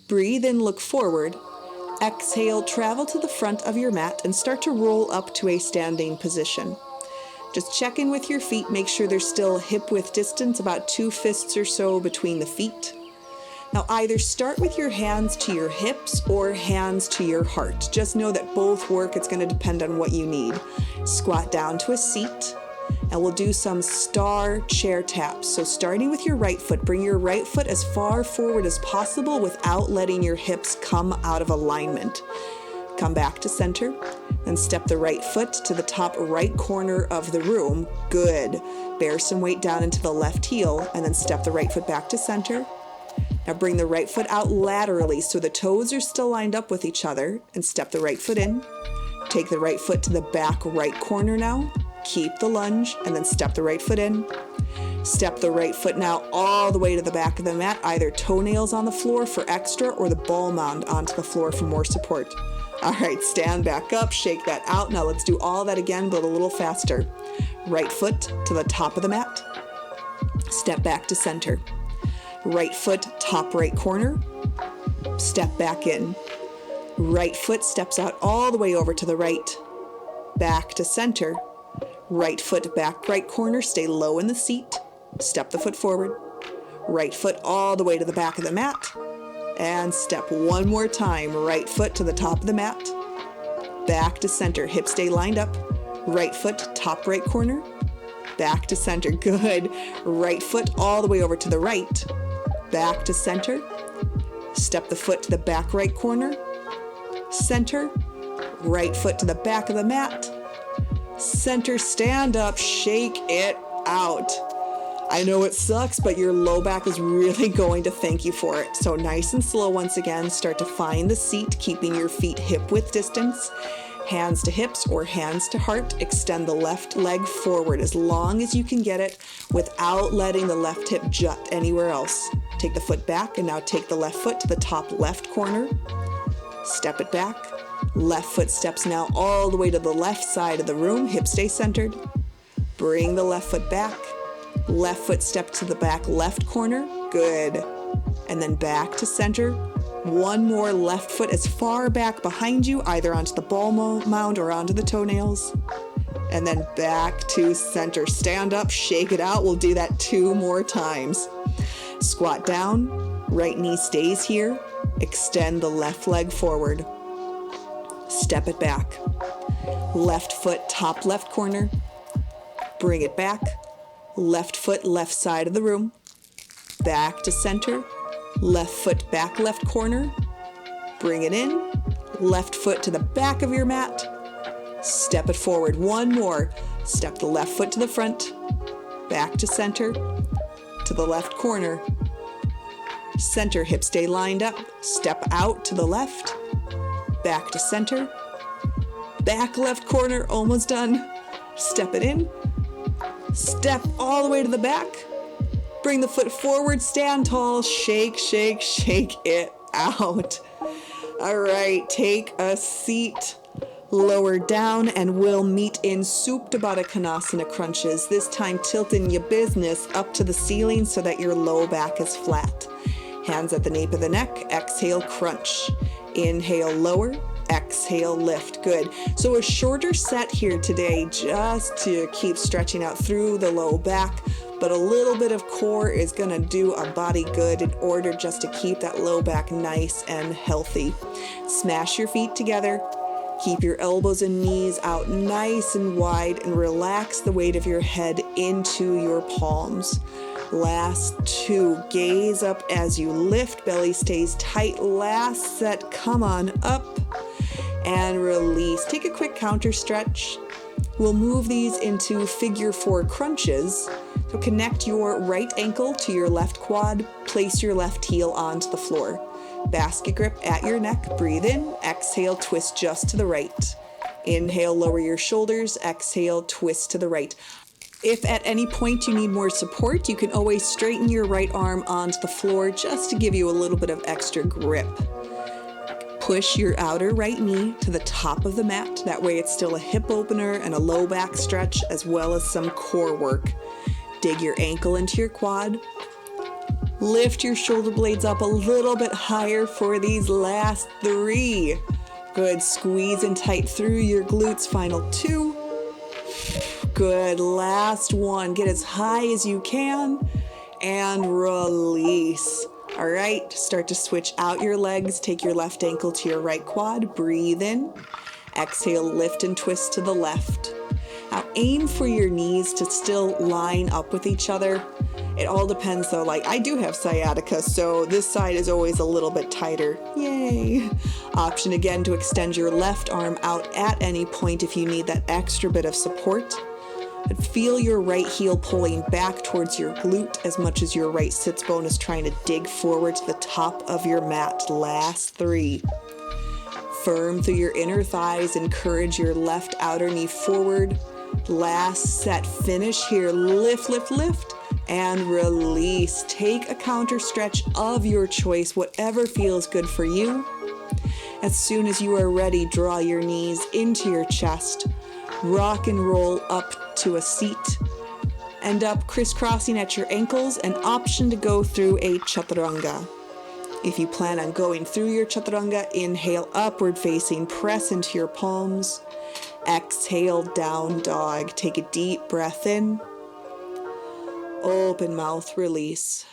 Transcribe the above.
Breathe in, look forward. Exhale, travel to the front of your mat and start to roll up to a standing position. Just check in with your feet, make sure there's still hip-width distance, about 2 fists or so between the feet. Now either start with your hands to your hips or hands to your heart. Just know that both work, it's going to depend on what you need. Squat down to a seat, and we'll do some star chair taps. So starting with your right foot, bring your right foot as far forward as possible without letting your hips come out of alignment. Come back to center, then step the right foot to the top right corner of the room. Good. Bear some weight down into the left heel, and then step the right foot back to center. Now bring the right foot out laterally so the toes are still lined up with each other, and step the right foot in. Take the right foot to the back right corner now. Keep the lunge, and then step the right foot in. Step the right foot now all the way to the back of the mat, either toenails on the floor for extra or the ball mound onto the floor for more support. All right, stand back up, shake that out. Now let's do all that again, but a little faster. Right foot to the top of the mat. Step back to center. Right foot, top right corner. Step back in. Right foot steps out all the way over to the right. Back to center. Right foot back right corner, stay low in the seat. Step the foot forward. Right foot all the way to the back of the mat. And step one more time. Right foot to the top of the mat. Back to center, hips stay lined up. Right foot, top right corner. Back to center, good. Right foot all the way over to the right. Back to center. Step the foot to the back right corner. Center. Right foot to the back of the mat. Center, stand up, shake it out. I know it sucks, but your low back is really going to thank you for it. So nice and slow once again, start to find the seat, keeping your feet hip-width distance. Hands to hips or hands to heart. Extend the left leg forward as long as you can get it without letting the left hip jut anywhere else. Take the foot back and now take the left foot to the top left corner. Step it back. Left foot steps now all the way to the left side of the room. Hips stay centered. Bring the left foot back. Left foot step to the back left corner. Good. And then back to center. One more left foot as far back behind you, either onto the ball mound or onto the toenails. And then back to center. Stand up, shake it out. We'll do that 2 more times. Squat down. Right knee stays here. Extend the left leg forward. Step it back. Left foot, top left corner. Bring it back. Left foot, left side of the room. Back to center. Left foot, back left corner. Bring it in. Left foot to the back of your mat. Step it forward. One more. Step the left foot to the front. Back to center. To the left corner. Center, hips stay lined up. Step out to the left. Back to center. Back left corner, almost done. Step it in. Step all the way to the back. Bring the foot forward, stand tall, shake, shake, shake it out. All right, take a seat. Lower down and we'll meet in Supta Baddha Konasana crunches. This time tilting your business up to the ceiling so that your low back is flat. Hands at the nape of the neck, exhale, crunch. Inhale, lower, exhale, lift. Good. So a shorter set here today just to keep stretching out through the low back, but a little bit of core is going to do our body good in order just to keep that low back nice and healthy. Smash your feet together. Keep your elbows and knees out nice and wide and relax the weight of your head into your palms. Last 2, gaze up as you lift, belly stays tight. Last set, come on up and release. Take a quick counter stretch. We'll move these into figure 4 crunches. So connect your right ankle to your left quad, place your left heel onto the floor. Basket grip at your neck, breathe in, exhale, twist just to the right. Inhale, lower your shoulders, exhale, twist to the right. If at any point you need more support, you can always straighten your right arm onto the floor just to give you a little bit of extra grip. Push your outer right knee to the top of the mat. That way it's still a hip opener and a low back stretch as well as some core work. Dig your ankle into your quad. Lift your shoulder blades up a little bit higher for these last 3. Good, squeeze in tight through your glutes, final 2. Good, last 1. Get as high as you can and release. All right, start to switch out your legs. Take your left ankle to your right quad. Breathe in. Exhale, lift and twist to the left. Now aim for your knees to still line up with each other. It all depends though, like I do have sciatica, so this side is always a little bit tighter. Yay! Option again to extend your left arm out at any point if you need that extra bit of support. But feel your right heel pulling back towards your glute as much as your right sits bone is trying to dig forward to the top of your mat. Last 3. Firm through your inner thighs, encourage your left outer knee forward. Last set, finish here, lift, lift, lift, and release. Take a counter stretch of your choice, whatever feels good for you. As soon as you are ready, draw your knees into your chest. Rock and roll up to a seat. End up crisscrossing at your ankles, an option to go through a chaturanga. If you plan on going through your chaturanga, inhale upward facing, press into your palms. Exhale, down dog. Take a deep breath in. Open mouth, release.